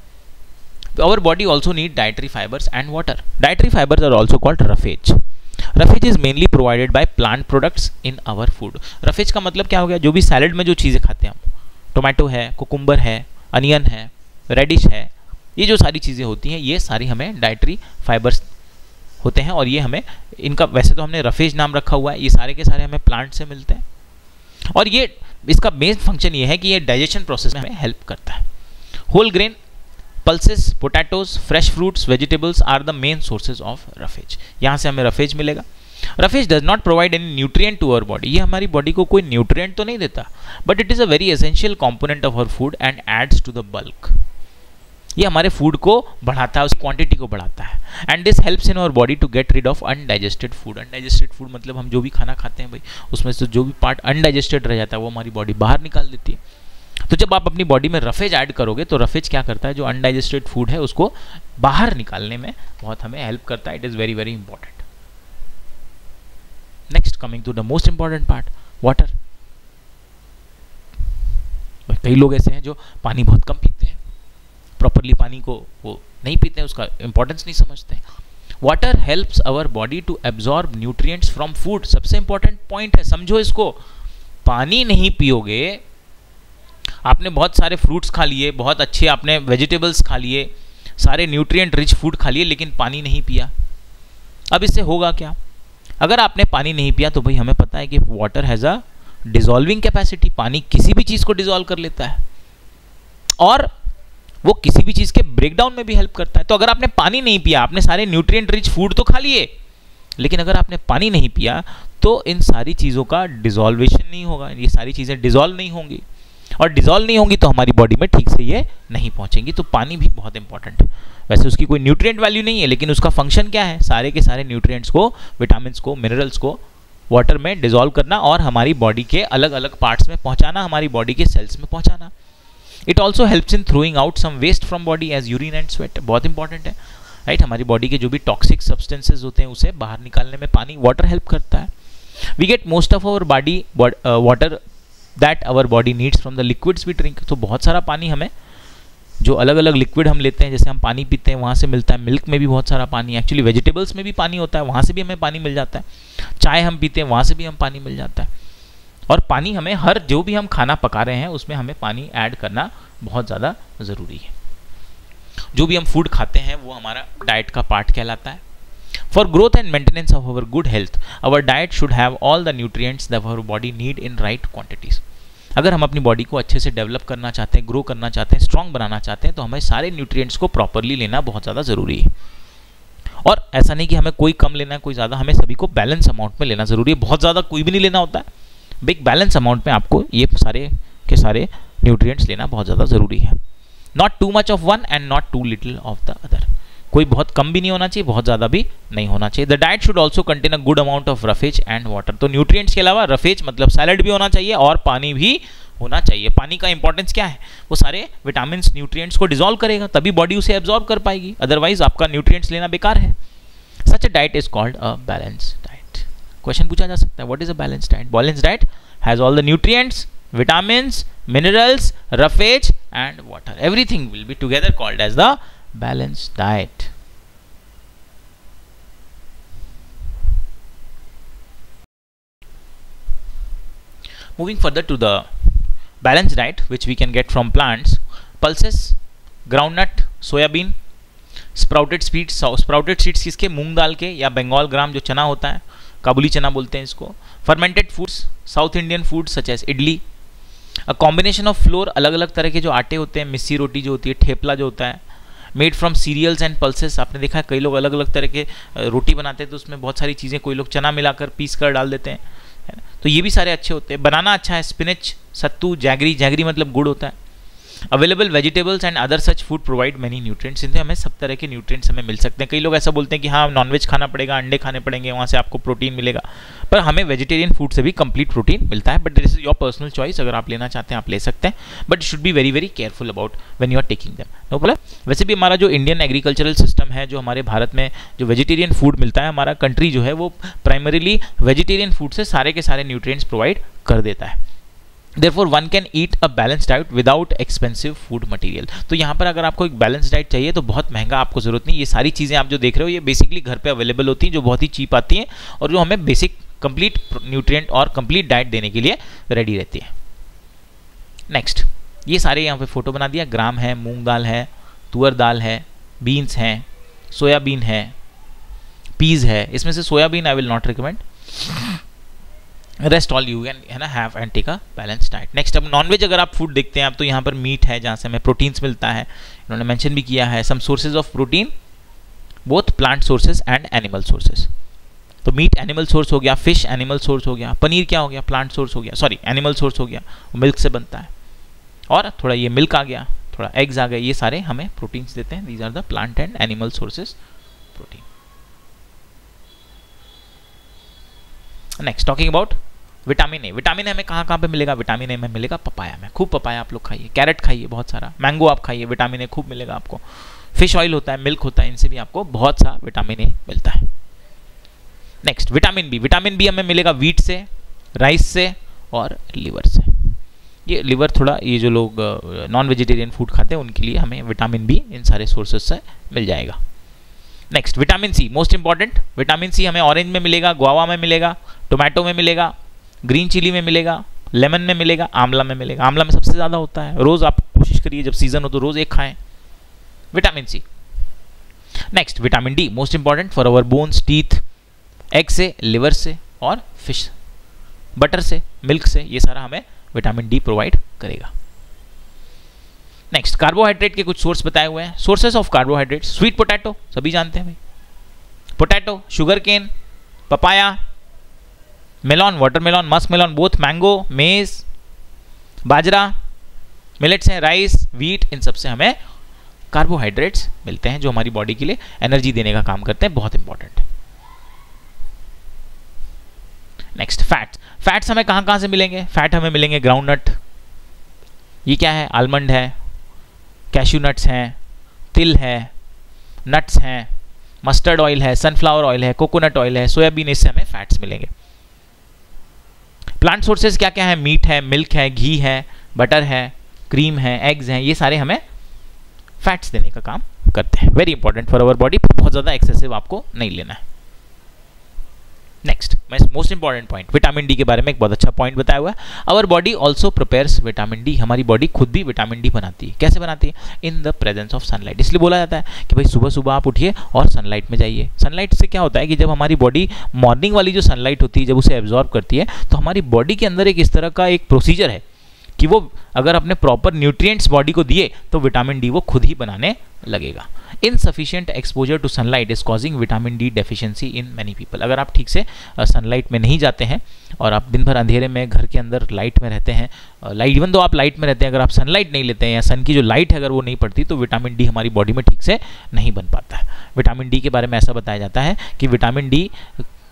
Our body also need dietary fibers and water. Dietary fibers are also called roughage. Roughage is mainly provided by plant products in our food. Roughage का मतलब क्या हो गया? जो भी सैलेड में जो चीज़ें खाते हैं हम, टोमेटो है, कुकुम्बर है, अनियन है, रेडिश है, ये जो सारी चीज़ें होती हैं ये सारी हमें डाइटरी फाइबर्स होते हैं। और ये हमें इनका वैसे तो हमने रफेज नाम रखा हुआ है, ये सारे के सारे हमें प्लांट से मिलते हैं। और ये इसका मेन फंक्शन ये है कि ये डाइजेशन प्रोसेस में हमें हेल्प करता है। Whole grain pulses, potatoes, fresh fruits, vegetables are the main sources of roughage. यहाँ से हमें roughage मिलेगा. Roughage does not provide any nutrient to our body. ये हमारी बॉडी को कोई न्यूट्रिएंट तो नहीं देता, but it is a very essential component of our food and adds to the bulk. ये हमारे फूड को बढ़ाता है, उस क्वांटिटी को बढ़ाता है. And this helps in our body to get rid of undigested food. Undigested food मतलब हम जो भी खाना खाते हैं भाई, उसमें से जो भी पार्ट अनडाइजेस्टेड रह जाता है वो हमारी बॉडी बाहर निकाल देती है. तो जब आप अपनी बॉडी में रफेज ऐड करोगे तो रफेज क्या करता है, जो अनडाइजेस्टेड फूड है उसको बाहर निकालने में बहुत हमें हेल्प करता है. It is very very important. Next, coming to the most important part, water. कई लोग ऐसे हैं जो पानी बहुत कम पीते हैं, प्रॉपरली पानी को वो नहीं पीते हैं, उसका इंपॉर्टेंस नहीं समझते. Water helps our body to absorb nutrients from food. सबसे इंपॉर्टेंट पॉइंट है, समझो इसको. पानी नहीं पियोगे, आपने बहुत सारे फ्रूट्स खा लिए, बहुत अच्छे आपने वेजिटेबल्स खा लिए, सारे न्यूट्रिएंट रिच फूड खा लिए, लेकिन पानी नहीं पिया. अब इससे होगा क्या? अगर आपने पानी नहीं पिया तो भाई हमें पता है कि water has a dissolving capacity. पानी किसी भी चीज़ को डिजॉल्व कर लेता है और वो किसी भी चीज़ के ब्रेकडाउन में भी हेल्प करता है. तो अगर आपने पानी नहीं पिया, आपने सारे न्यूट्रिएंट रिच फूड तो खा लिए, लेकिन अगर आपने पानी नहीं पिया तो इन सारी चीज़ों का डिजॉल्वेशन नहीं होगा, ये सारी चीज़ें डिजॉल्व नहीं होंगी, और डिजॉल्व नहीं होंगी तो हमारी बॉडी में ठीक से ये नहीं पहुंचेंगी. तो पानी भी बहुत इंपॉर्टेंट है. वैसे उसकी कोई न्यूट्रिएंट वैल्यू नहीं है, लेकिन उसका फंक्शन क्या है, सारे के सारे न्यूट्रिएंट्स को, विटामिन को, मिनरल्स को वाटर में डिजॉल्व करना और हमारी बॉडी के अलग अलग पार्ट्स में पहुंचाना, हमारी बॉडी के सेल्स में पहुंचाना. It also helps in throwing out some waste from body as urine and sweat. बहुत इंपॉर्टेंट है, राइट. हमारी बॉडी के जो भी टॉक्सिक सब्सटेंसेज होते हैं उसे बाहर निकालने में पानी, वाटर हेल्प करता है. We get most of our body water that our body needs from the liquids we drink. तो बहुत सारा पानी हमें, जो अलग अलग लिक्विड हम लेते हैं, जैसे हम पानी पीते हैं वहाँ से मिलता है. मिल्क में भी बहुत सारा पानी, एक्चुअली वेजिटेबल्स में भी पानी होता है, वहाँ से भी हमें पानी मिल जाता है. चाय हम पीते हैं, वहाँ से भी हम पानी मिल जाता है. और पानी हमें हर जो भी हम खाना पका रहे हैं उसमें हमें पानी ऐड करना बहुत ज़्यादा ज़रूरी है. जो भी हम फूड खाते हैं वो हमारा डाइट का पार्ट कहलाता है. For growth and maintenance of our good health our diet should have all the nutrients that our body need in right quantities. अगर हम अपनी बॉडी को अच्छे से डेवलप करना चाहते हैं, ग्रो करना चाहते हैं, स्ट्रॉन्ग बनाना चाहते हैं, तो हमें सारे न्यूट्रिएंट्स को प्रॉपरली लेना बहुत ज़्यादा ज़रूरी है. और ऐसा नहीं कि हमें कोई कम लेना है, कोई ज़्यादा, हमें सभी को बैलेंस अमाउंट में लेना ज़रूरी है. बहुत ज़्यादा कोई भी नहीं लेना होता है, बिग बैलेंस अमाउंट में आपको ये सारे के सारे न्यूट्रिएंट्स लेना बहुत ज़्यादा ज़रूरी है. Not too much of one and not too little of the other. कोई बहुत कम भी नहीं होना चाहिए, बहुत ज़्यादा भी नहीं होना चाहिए. The diet should also contain a good amount of roughage and water. तो न्यूट्रिएंट्स के अलावा रफेज मतलब सैलड भी होना चाहिए और पानी भी होना चाहिए. पानी का इंपॉर्टेंस क्या है, वो सारे विटामिन न्यूट्रिएंट्स को डिजॉल्व करेगा, तभी बॉडी उसे एब्जॉर्ब कर पाएगी, अदरवाइज आपका न्यूट्रिएंट्स लेना बेकार है. Such a diet is called a balance diet. Question पूछा जा सकता है, what is a balance diet? Balance diet has all the nutrients, vitamins, minerals, roughage and water. Everything will be together called as the balanced diet. Moving further to the balanced diet which we can get from plants: pulses, groundnut, soybean, sprouted seeds. Sprouted seeds किसके? मूंग दाल के या बंगाल ग्राम जो चना होता है, काबुली चना बोलते हैं इसको. fermented foods, South Indian foods such as idli. A combination of floor, अलग अलग तरह के जो आटे होते हैं, मिस्सी रोटी जो होती है, ठेपला जो होता है, made from cereals and pulses. आपने देखा है कई लोग अलग अलग तरह के रोटी बनाते हैं तो उसमें बहुत सारी चीज़ें, कोई लोग चना मिलाकर पीस कर डाल देते हैं, तो ये भी सारे अच्छे होते हैं. बनाना अच्छा है. स्पिनच, सत्तू, जैगरी, जैगरी मतलब गुड़ होता है. Available vegetables and other such food provide many nutrients. इनसे हमें सब तरह के न्यूट्रिएंट्स हमें मिल सकते हैं. कई लोग ऐसा बोलते हैं कि हाँ नॉनवेज खाना पड़ेगा, अंडे खाने पड़ेंगे, वहाँ से आपको प्रोटीन मिलेगा, पर हमें वेजिटेरियन फूड से भी कंप्लीट प्रोटीन मिलता है. But this is your personal choice, अगर आप लेना चाहते हैं आप ले सकते हैं, but should be very very careful about when you are taking them. No problem. वैसे भी हमारा जो इंडियन एग्रीकल्चरल सिस्टम है, जो हमारे भारत में जो वेजिटेरियन फूड मिलता है, हमारा कंट्री जो है वो प्राइमरीली वेजिटेरियन फूड से सारे के सारे न्यूट्रिएंट्स प्रोवाइड कर देता है. Therefore, one can eat a balanced diet without expensive food material. तो यहाँ पर अगर आपको एक बैलेंस डाइट चाहिए तो बहुत महंगा आपको जरूरत नहीं. ये सारी चीज़ें आप जो देख रहे हो ये बेसिकली घर पे अवेलेबल होती हैं, जो बहुत ही चीप आती हैं और जो हमें बेसिक कंप्लीट न्यूट्रिएंट और कंप्लीट डाइट देने के लिए रेडी रहती है. नेक्स्ट, ये सारे यहाँ पे फोटो बना दिया. ग्राम है, मूंग दाल है, तुअर दाल है, बीन्स हैं, सोयाबीन है, पीज है. इसमें से soybean I will not recommend, rest all you can है ना have and take a balance diet. Next, अब नॉनवेज अगर आप फूड देखते हैं आप, तो यहाँ पर मीट है जहाँ से हमें प्रोटीन्स मिलता है, उन्होंने मेंशन भी किया है, some sources of protein both plant sources and animal sources. तो मीट एनिमल सोर्स हो गया, फिश एनिमल सोर्स हो गया, पनीर क्या हो गया, प्लांट सोर्स हो गया, सॉरी एनिमल सोर्स हो गया, वो मिल्क से बनता है, और थोड़ा ये मिल्क आ गया, थोड़ा एग्स आ गए, ये सारे हमें प्रोटीन्स देते हैं। These are the plant and animal sources protein. Next talking about vitamin A. Vitamin A हमें कहाँ कहाँ पे मिलेगा? विटामिन ए में मिलेगा पपाया में, खूब पपाया आप लोग खाइए, कैरेट खाइए बहुत सारा, मैंगो आप खाइए, विटामिन ए खूब मिलेगा आपको। फिश ऑयल होता है, मिल्क होता है, इनसे भी आपको बहुत सा विटामिन ए मिलता है। Next vitamin B. Vitamin B हमें मिलेगा वीट से, राइस से और लिवर से। ये लिवर थोड़ा, ये जो लोग नॉन वेजिटेरियन फूड खाते हैं उनके लिए हमें विटामिन बी इन सारे सोर्सेज से मिल जाएगा। Next vitamin C, most important. Vitamin C हमें ऑरेंज में मिलेगा, गुआवा में मिलेगा, टोमेटो में मिलेगा, ग्रीन चिली में मिलेगा, लेमन में मिलेगा, आंवला में मिलेगा। आंवला में सबसे ज़्यादा होता है, रोज़ आप कोशिश करिए जब सीजन हो तो रोज़ एक खाएं vitamin C. Next vitamin D, most important for our bones, teeth, egg से, लिवर से और फिश, बटर से, मिल्क से, ये सारा हमें विटामिन डी प्रोवाइड करेगा। नेक्स्ट कार्बोहाइड्रेट के कुछ सोर्स बताए हुए हैं। Sources of carbohydrate, sweet potato सभी जानते हैं भाई, potato, sugar cane, papaya, melon, watermelon, muskmelon, both mango, maize, bajra, millets हैं, राइस, वीट, इन सब से हमें कार्बोहाइड्रेट्स मिलते हैं जो हमारी बॉडी के लिए एनर्जी देने का काम करते हैं, बहुत इंपॉर्टेंट। Next fats. फैट्स हमें कहाँ कहाँ से मिलेंगे? फैट हमें मिलेंगे ग्राउंडनट, ये क्या है, आलमंड है, कैश्यू नट्स हैं, तिल है, नट्स हैं, मस्टर्ड ऑयल है, सनफ्लावर ऑयल है, कोकोनट ऑयल है, सोयाबीन, इससे हमें फैट्स मिलेंगे। प्लांट सोर्सेज क्या क्या है? मीट है, मिल्क है, घी है, बटर है, क्रीम है, एग्स हैं, ये सारे हमें फैट्स देने का काम करते हैं। Very important for our body, बहुत ज़्यादा एक्सेसिव आपको नहीं लेना है। Next most important point, vitamin D के बारे में एक बहुत अच्छा पॉइंट बताया हुआ है। Our body also prepares vitamin D, हमारी बॉडी खुद भी विटामिन डी बनाती है। कैसे बनाती है? In the presence of sunlight. इसलिए बोला जाता है कि भाई सुबह सुबह आप उठिए और सनलाइट में जाइए। सनलाइट से क्या होता है कि जब हमारी बॉडी मॉर्निंग वाली जो सनलाइट होती है जब उसे एब्जॉर्ब करती है तो हमारी बॉडी के अंदर एक इस तरह का एक प्रोसीजर है कि वो अगर अपने प्रॉपर न्यूट्रिएंट्स बॉडी को दिए तो विटामिन डी वो खुद ही बनाने लगेगा। Insufficient exposure to sunlight is causing vitamin D deficiency in many people. अगर आप ठीक से सनलाइट में नहीं जाते हैं और आप दिन भर अंधेरे में घर के अंदर लाइट में रहते हैं, लाइट इवन दो आप लाइट में रहते हैं, अगर आप सनलाइट नहीं लेते हैं या सन की जो लाइट है अगर वो नहीं पड़ती तो विटामिन डी हमारी बॉडी में ठीक से नहीं बन पाता है। विटामिन डी के बारे में ऐसा बताया जाता है कि विटामिन डी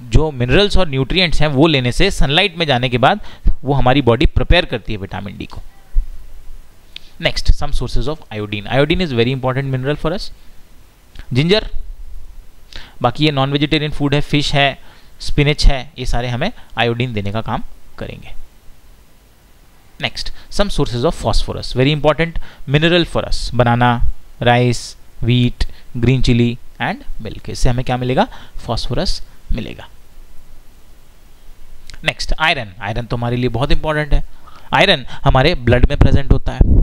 जो मिनरल्स और न्यूट्रिएंट्स हैं वो लेने से सनलाइट में जाने के बाद वो हमारी बॉडी प्रिपेयर करती है विटामिन डी को। Next some sources of iodine. Iodine is very important mineral for us. Ginger, बाकी ये नॉन वेजिटेरियन फूड है, फिश है, स्पिनच है, ये सारे हमें आयोडीन देने का काम करेंगे। Next some sources of phosphorus, very important mineral for us. Banana, rice, wheat, green chilli and milk, इससे हमें क्या मिलेगा? फॉस्फोरस मिलेगा। Next iron. आयरन तो हमारे लिए बहुत इंपॉर्टेंट है। आयरन हमारे ब्लड में प्रेजेंट होता है।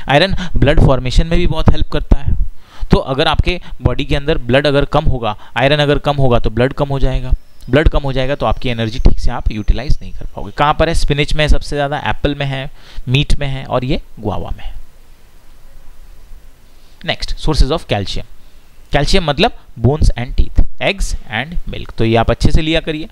आयरन ब्लड फॉर्मेशन में भी बहुत हेल्प करता है। तो अगर आपके बॉडी के अंदर ब्लड अगर कम होगा, आयरन अगर कम होगा तो ब्लड कम हो जाएगा। ब्लड कम हो जाएगा तो आपकी एनर्जी ठीक से आप यूटिलाइज नहीं कर पाओगे। कहाँ पर है? स्पिनच में है सबसे ज़्यादा, एप्पल में है, मीट में है और ये गुआवा में है। Next sources of calcium. Calcium मतलब bones and teeth, eggs and milk. तो ये आप अच्छे से लिया करिए।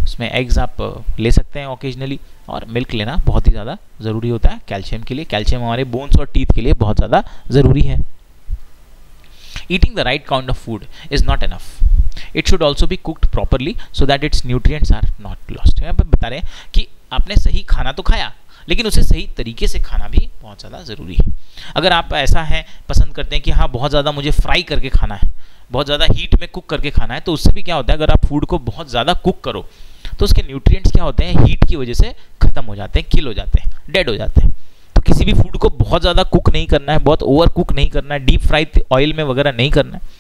इसमें एग्स आप ले सकते हैं ओकेजनली और मिल्क लेना बहुत ही ज़्यादा ज़रूरी होता है कैल्शियम के लिए। कैल्शियम हमारे बोन्स और टीथ के लिए बहुत ज़्यादा ज़रूरी है। Eating the right kind of food is not enough, it should also be cooked properly so that its nutrients are not lost. यहाँ पर बता रहे हैं कि आपने सही खाना तो खाया लेकिन उसे सही तरीके से खाना भी बहुत ज़्यादा ज़रूरी है। अगर आप ऐसा है पसंद करते हैं कि हाँ बहुत ज़्यादा मुझे फ्राई करके खाना है, बहुत ज़्यादा हीट में कुक करके खाना है, तो उससे भी क्या होता है अगर आप फूड को बहुत ज़्यादा कुक करो तो उसके न्यूट्रिएंट्स क्या होते हैं हीट की वजह से खत्म हो जाते हैं, किल हो जाते हैं, डेड हो जाते हैं। तो किसी भी फूड को बहुत ज़्यादा कुक नहीं करना है, बहुत ओवर कुक नहीं करना है, डीप फ्राई ऑयल में वगैरह नहीं करना है,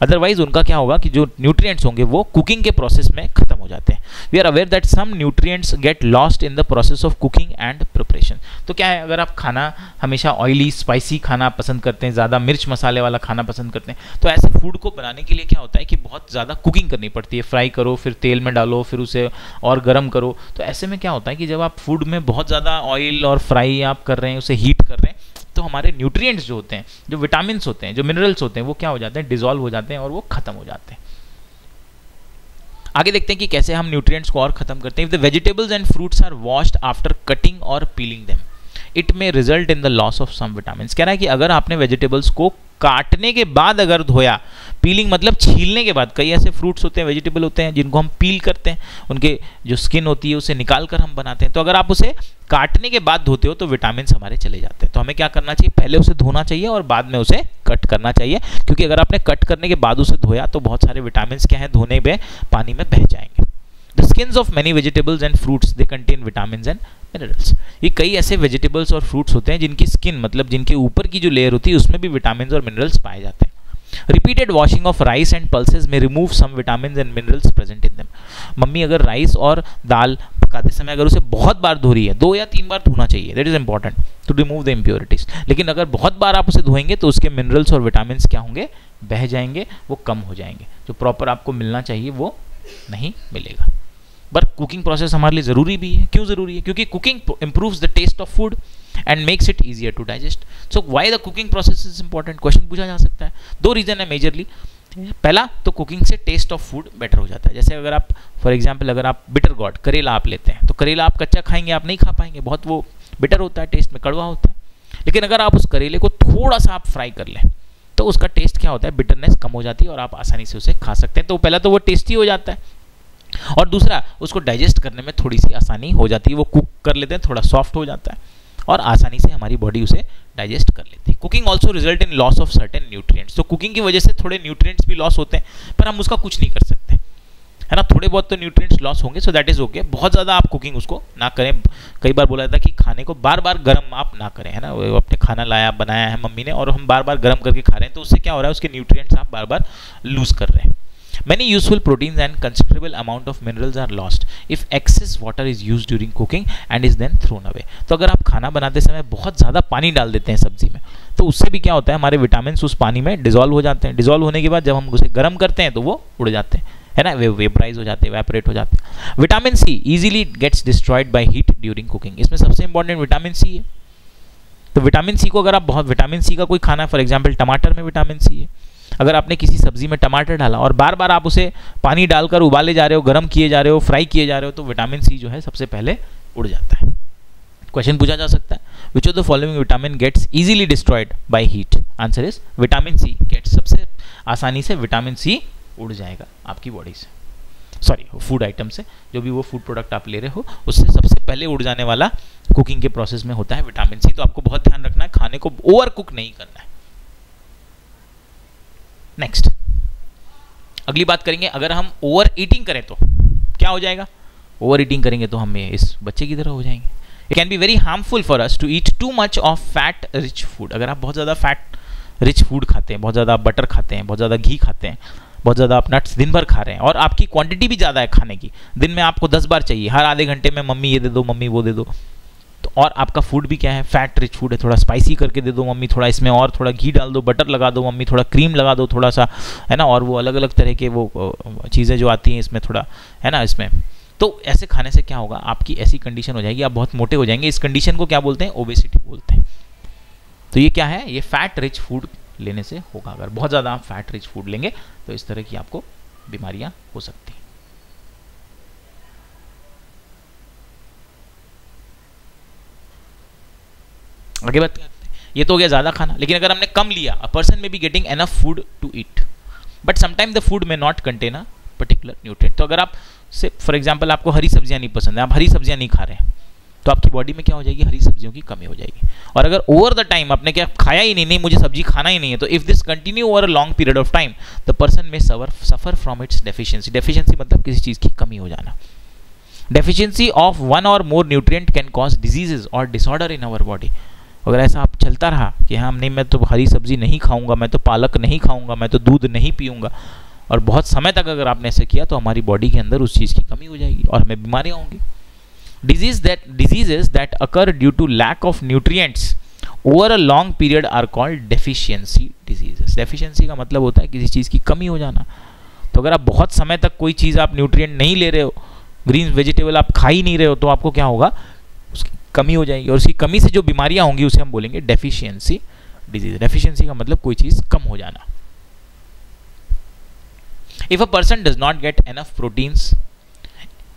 अदरवाइज उनका क्या होगा कि जो न्यूट्रिएंट्स होंगे वो कुकिंग के प्रोसेस में खत्म हो जाते हैं। We are aware that some nutrients get lost in the process of cooking and preparation. तो क्या है अगर आप खाना हमेशा ऑयली स्पाइसी खाना पसंद करते हैं, ज़्यादा मिर्च मसाले वाला खाना पसंद करते हैं, तो ऐसे फूड को बनाने के लिए क्या होता है कि बहुत ज़्यादा कुकिंग करनी पड़ती है। फ्राई करो, फिर तेल में डालो, फिर उसे और गर्म करो। तो ऐसे में क्या होता है कि जब आप फूड में बहुत ज़्यादा ऑयल और फ्राई आप कर रहे हैं, उसे हीट कर रहे हैं, तो हमारे न्यूट्रिएंट्स जो होते हैं, जो विटामिन होते हैं, जो मिनरल्स होते हैं, वो क्या हो जाते हैं, डिसॉल्व हो जाते हैं और वो खत्म हो जाते हैं। आगे देखते हैं कि कैसे हम न्यूट्रिएंट्स को और खत्म करते हैं। If the vegetables and fruits are washed after cutting और peeling them, it may result in the loss of some vitamin. कह रहा है कि अगर आपने वेजिटेबल्स को काटने के बाद अगर धोया, पीलिंग मतलब छीलने के बाद, कई ऐसे फ्रूट्स होते हैं, वेजिटेबल होते हैं जिनको हम पील करते हैं, उनके जो स्किन होती है उसे निकाल कर हम बनाते हैं, तो अगर आप उसे काटने के बाद धोते हो तो विटामिन हमारे चले जाते हैं। तो हमें क्या करना चाहिए, पहले उसे धोना चाहिए और बाद में उसे कट करना चाहिए, क्योंकि अगर आपने कट करने के बाद उसे धोया तो बहुत सारे विटामिन क्या है, धोने पे पानी में बह जाएंगे। The skins of many vegetables and fruits they contain vitamin and minerals. ये कई ऐसे वेजिटेबल्स और फ्रूट्स होते हैं जिनकी स्किन मतलब जिनके ऊपर की जो लेयर होती है उसमें भी विटामिन और मिनरल्स पाए जाते हैं। Repeated washing of rice and pulses may remove some vitamin and minerals present in them. Mummy अगर राइस और दाल पकाते समय अगर उसे बहुत बार धो रही है, 2 या 3 बार धोना चाहिए, that is important to remove the impurities. लेकिन अगर बहुत बार आप उसे धोएंगे तो उसके मिनरल्स और विटामिन क्या होंगे, बह जाएंगे, वो कम हो जाएंगे, जो प्रॉपर आपको मिलना चाहिए वो नहीं मिलेगा। बट कुकिंग प्रोसेस हमारे लिए ज़रूरी भी है। क्यों ज़रूरी है? क्योंकि cooking improves the taste of food and makes it easier to digest. So why the cooking process is important, question पूछा जा सकता है। 2 रीजन है मेजरली। पहला तो कुकिंग से टेस्ट ऑफ फूड बेटर हो जाता है। जैसे अगर आप फॉर एग्जांपल अगर आप बिटर गॉड करेला आप लेते हैं तो करेला आप कच्चा खाएंगे आप नहीं खा पाएंगे, बहुत वो बिटर होता है, टेस्ट में कड़वा होता है। लेकिन अगर आप उस करेले को थोड़ा सा आप फ्राई कर लें तो उसका टेस्ट क्या होता है, बिटरनेस कम हो जाती है और आप आसानी से उसे खा सकते हैं। तो पहला तो वो टेस्टी हो जाता है और दूसरा उसको डाइजेस्ट करने में थोड़ी सी आसानी हो जाती है। वो कुक कर लेते हैं, थोड़ा सॉफ्ट हो जाता है और आसानी से हमारी बॉडी उसे डाइजेस्ट कर लेती है। Cooking also result in loss of certain nutrients. तो कुकिंग की वजह से थोड़े न्यूट्रिएंट्स भी लॉस होते हैं, पर हम उसका कुछ नहीं कर सकते, है ना। थोड़े बहुत तो न्यूट्रिएंट्स लॉस होंगे, सो दैट इज ओके। बहुत ज़्यादा आप कुकिंग उसको ना करें। कई बार बोला था कि खाने को बार बार गर्म आप ना करें, है ना। अपने खाना लाया बनाया है मम्मी ने और हम बार बार गर्म करके खा रहे हैं, तो उससे क्या हो रहा है, उसके न्यूट्रिएंट्स आप बार बार लूज कर रहे हैं। Many useful proteins and considerable amount of minerals are lost if excess water is used during cooking and is then thrown away। तो अगर आप खाना बनाते समय बहुत ज़्यादा पानी डाल देते हैं सब्जी में तो उससे भी क्या होता है, हमारे विटामिन उस पानी में डिसॉल्व हो जाते हैं। डिसॉल्व होने के बाद जब हम उसे गर्म करते हैं तो वो उड़ जाते हैं, है ना, वे वेपराइज हो जाते हैं, वेपरेट हो जाते हैं। Vitamin C easily gets destroyed by heat during cooking. इसमें सबसे इंपॉर्टेंट विटामिन सी है। तो विटामिन सी को अगर आप बहुत, विटामिन सी का कोई खाना है, फॉर एग्जाम्पल टमाटर में विटामिन सी है, अगर आपने किसी सब्जी में टमाटर डाला और बार बार आप उसे पानी डालकर उबाले जा रहे हो, गर्म किए जा रहे हो, फ्राई किए जा रहे हो, तो विटामिन सी जो है सबसे पहले उड़ जाता है। क्वेश्चन पूछा जा सकता है, which of the following vitamin gets easily destroyed by heat? Answer is vitamin C gets. सबसे आसानी से विटामिन सी उड़ जाएगा आपकी बॉडी से, सॉरी फूड आइटम से, जो भी वो फूड प्रोडक्ट आप ले रहे हो उससे सबसे पहले उड़ जाने वाला कुकिंग के प्रोसेस में होता है विटामिन सी। तो आपको बहुत ध्यान रखना है, खाने को ओवर कुक नहीं करना है। नेक्स्ट अगली बात करेंगे, अगर हम ओवर ईटिंग करें तो क्या हो जाएगा। ओवर ईटिंग करेंगे तो हम इस बच्चे की तरह हो जाएंगे। It can be very harmful for us to eat too much of fat rich food. अगर आप बहुत ज़्यादा फैट रिच फूड खाते हैं, बहुत ज़्यादा बटर खाते हैं, बहुत ज़्यादा घी खाते हैं, बहुत ज़्यादा आप नट्स दिन भर खा रहे हैं और आपकी क्वांटिटी भी ज़्यादा है खाने की, दिन में आपको 10 बार चाहिए, हर आधे घंटे में मम्मी ये दे दो, मम्मी वो दे दो, तो और आपका फूड भी क्या है, फैट रिच फूड है, थोड़ा स्पाइसी करके दे दो मम्मी, थोड़ा इसमें और थोड़ा घी डाल दो, बटर लगा दो मम्मी, थोड़ा क्रीम लगा दो थोड़ा सा, है ना, और वो अलग अलग तरह के वो चीज़ें जो आती हैं इसमें थोड़ा, है ना, इसमें। तो ऐसे खाने से क्या होगा, आपकी ऐसी कंडीशन हो जाएगी, आप बहुत मोटे हो जाएंगे। इस कंडीशन को क्या बोलते हैं, ओबेसिटी बोलते हैं। तो ये क्या है, ये फैट रिच फूड लेने से होगा। अगर बहुत ज़्यादा आप फैट रिच फूड लेंगे तो इस तरह की आपको बीमारियां हो सकती हैं। आगे बात करते हैं, ये तो हो गया ज़्यादा खाना। लेकिन अगर हमने कम लिया, a person may be getting enough food to eat but sometime the food may not contain a particular nutrient. तो अगर आप से फॉर एग्जांपल आपको हरी सब्जियां नहीं पसंद है, आप हरी सब्जियां नहीं खा रहे हैं, तो आपकी बॉडी में क्या हो जाएगी, हरी सब्जियों की कमी हो जाएगी। और अगर ओवर द टाइम आपने क्या खाया ही नहीं मुझे सब्जी खाना ही नहीं है, तो if this continue over a long period of time the person may suffer from its deficiency. Deficiency मतलब किसी चीज़ की कमी हो जाना। डेफिशिएंसी ऑफ वन और मोर न्यूट्रिएंट कैन कॉज डिजीजेज और डिसऑर्डर इन आवर बॉडी। अगर ऐसा आप चलता रहा कि हाँ नहीं मैं तो हरी सब्जी नहीं खाऊंगा, मैं तो पालक नहीं खाऊंगा, मैं तो दूध नहीं पीऊंगा, और बहुत समय तक अगर आपने ऐसे किया तो हमारी बॉडी के अंदर उस चीज़ की कमी हो जाएगी और हमें बीमारियां होंगी। Diseases that occur due to lack of nutrients over a long period are called deficiency diseases. Deficiency का मतलब होता है किसी चीज़ की कमी हो जाना। तो अगर आप बहुत समय तक कोई चीज़ आप न्यूट्रिएंट नहीं ले रहे हो, ग्रीन वेजिटेबल आप खा ही नहीं रहे हो, तो आपको क्या होगा, उसकी कमी हो जाएगी, और उसकी कमी से जो बीमारियां होंगी उसे हम बोलेंगे डेफिशिएंसी डिजीज। डेफिशिएंसी का मतलब कोई चीज कम हो जाना। If a person does not get enough proteins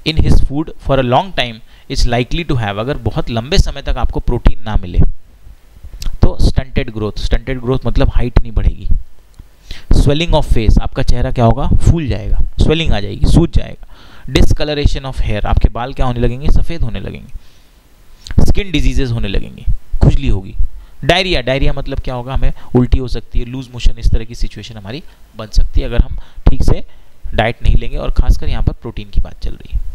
in his food for a long time it's likely to have, अगर बहुत लंबे समय तक आपको प्रोटीन ना मिले तो स्टंटेड ग्रोथ। स्टंटेड ग्रोथ मतलब हाइट नहीं बढ़ेगी। स्वेलिंग ऑफ फेस, आपका चेहरा क्या होगा, फूल जाएगा, स्वेलिंग आ जाएगी, सूज जाएगा। डिसकलरेशन ऑफ हेयर, आपके बाल क्या होने लगेंगे, सफेद होने लगेंगे। स्किन डिजीजेस होने लगेंगे, खुजली होगी। डायरिया, डायरिया मतलब क्या होगा, हमें उल्टी हो सकती है, लूज मोशन, इस तरह की सिचुएशन हमारी बन सकती है अगर हम ठीक से डाइट नहीं लेंगे, और खासकर यहाँ पर प्रोटीन की बात चल रही है।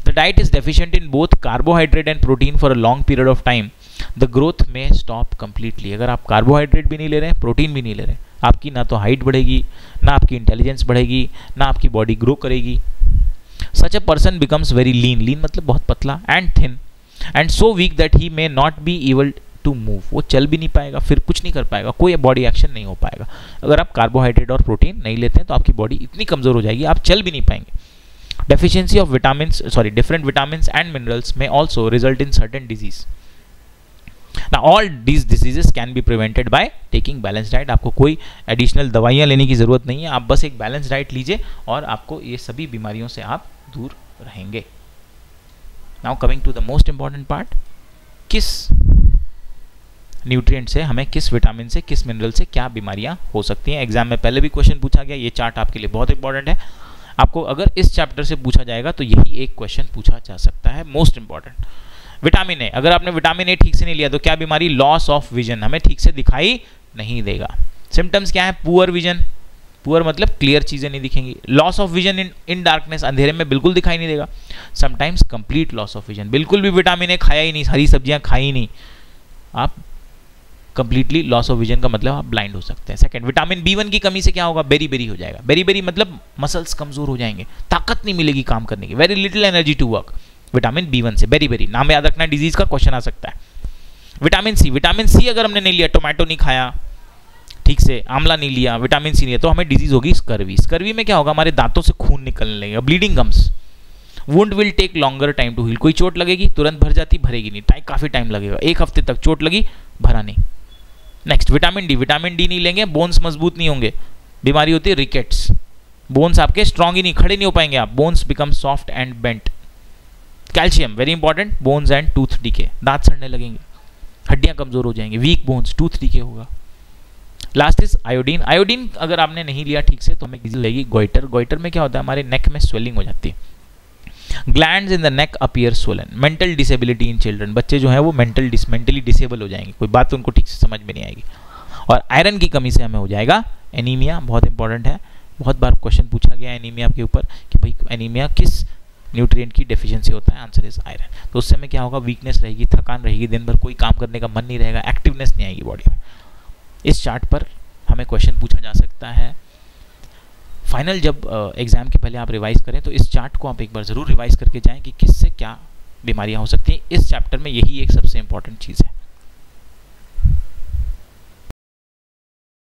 The diet is deficient in both carbohydrate and protein for a long period of time, the growth में स्टॉप कंप्लीटली। अगर आप कार्बोहाइड्रेट भी नहीं ले रहे हैं, प्रोटीन भी नहीं ले रहे हैं, आपकी ना तो हाइट बढ़ेगी, ना आपकी इंटेलिजेंस बढ़ेगी, ना आपकी बॉडी ग्रो करेगी। Such a person becomes very lean, lean मतलब बहुत पतला, and thin and so weak that he may not be able to move, वो चल भी नहीं पाएगा, फिर कुछ नहीं कर पाएगा, कोई बॉडी एक्शन नहीं हो पाएगा। अगर आप कार्बोहाइड्रेट और प्रोटीन नहीं लेते हैं तो आपकी बॉडी इतनी कमजोर हो जाएगी, आप चल भी नहीं पाएंगे। Deficiency of vitamins, different vitamins and minerals में also result in certain disease. Now all these diseases can be prevented by taking balanced diet। आपको कोई एडिशनल दवाइयाँ लेने की ज़रूरत नहीं है, आप बस एक बैलेंस डाइट लीजिए और आपको ये सभी बीमारियों से आप दूर रहेंगे। Now coming to the most important part, किस न्यूट्रिएंट से हमें, किस विटामिन से, किस मिनरल से क्या बीमारियां हो सकती हैं। एग्जाम में पहले भी क्वेश्चन पूछा गया, ये चार्ट आपके लिए बहुत इंपॉर्टेंट है। आपको अगर इस चैप्टर से पूछा जाएगा तो यही एक क्वेश्चन पूछा जा सकता है, मोस्ट इंपॉर्टेंट। विटामिन ए, अगर आपने विटामिन ए ठीक से नहीं लिया तो क्या बीमारी, लॉस ऑफ विजन, हमें ठीक से दिखाई नहीं देगा। सिम्टम्स क्या है, पुअर विजन, पुअर मतलब क्लियर चीजें नहीं दिखेंगी। Loss of vision in darkness, अंधेरे में बिल्कुल दिखाई नहीं देगा। Sometimes complete loss of vision, बिल्कुल भी विटामिन ए खाया ही नहीं, हरी सब्जियां खाई ही नहीं, आप कंप्लीटली लॉस ऑफ विजन का मतलब आप ब्लाइंड हो सकते हैं। सेकंड, विटामिन बी1 की कमी से क्या होगा, बेरी बेरी हो जाएगा। बेरी बेरी मतलब मसल्स कमजोर हो जाएंगे, ताकत नहीं मिलेगी काम करने की, very little energy to work. Vitamin B one से बेरी बेरी, नाम याद रखना, डिजीज का क्वेश्चन आ सकता है। विटामिन सी, विटामिन सी अगर हमने नहीं लिया, टोमेटो नहीं खाया ठीक से, आंवला नहीं लिया, विटामिन सी नहीं है, तो हमें डिजीज होगी स्कर्वी। स्कर्वी में क्या होगा, हमारे दांतों से खून निकलने लगेगा, bleeding gums. Wound will take longer time to heal, कोई चोट लगेगी तुरंत भर जाती, भरेगी नहीं, काफी टाइम लगेगा, एक हफ्ते तक चोट लगी भरा नहीं। Next, vitamin D, vitamin D नहीं लेंगे, बोन्स मजबूत नहीं होंगे, बीमारी होती है रिकेट्स, बोन्स आपके स्ट्रांग ही नहीं, खड़े नहीं हो पाएंगे आप, bones become soft and bent. Calcium very important, bones and tooth decay, दांत सड़ने लगेंगे, हड्डियां कमजोर हो जाएंगी, वीक बोन्स, टूथ डीके होगा। लास्ट इज आयोडीन, आयोडीन अगर आपने नहीं लिया ठीक से तो हमें लगेगी गोइटर। गोइटर में क्या होता है, हमारे नेक में स्वेलिंग हो जाती है। Glands in the neck appear swollen. Mental disability in children, बच्चे जो है वो मेंटली डिसेबल हो जाएंगे, कोई बात उनको ठीक से समझ में नहीं आएगी। और आयरन की कमी से हमें हो जाएगा एनीमिया, बहुत इंपॉर्टेंट है, बहुत बार क्वेश्चन पूछा गया है एनीमिया के ऊपर कि भाई एनीमिया किस न्यूट्रिएंट की डेफिशिएंसी होता है, आंसर इज आयरन। तो उससे में क्या होगा, वीकनेस रहेगी, थकान रहेगी, दिन भर कोई काम करने का मन नहीं रहेगा, एक्टिवनेस नहीं आएगी बॉडी में। इस चार्ट पर हमें क्वेश्चन पूछा जा सकता है। फाइनल जब एग्जाम के पहले आप रिवाइज करें तो इस चार्ट को आप एक बार जरूर रिवाइज करके जाएं कि किससे क्या बीमारियां हो सकती हैं। इस चैप्टर में यही एक सबसे इंपॉर्टेंट चीज़ है।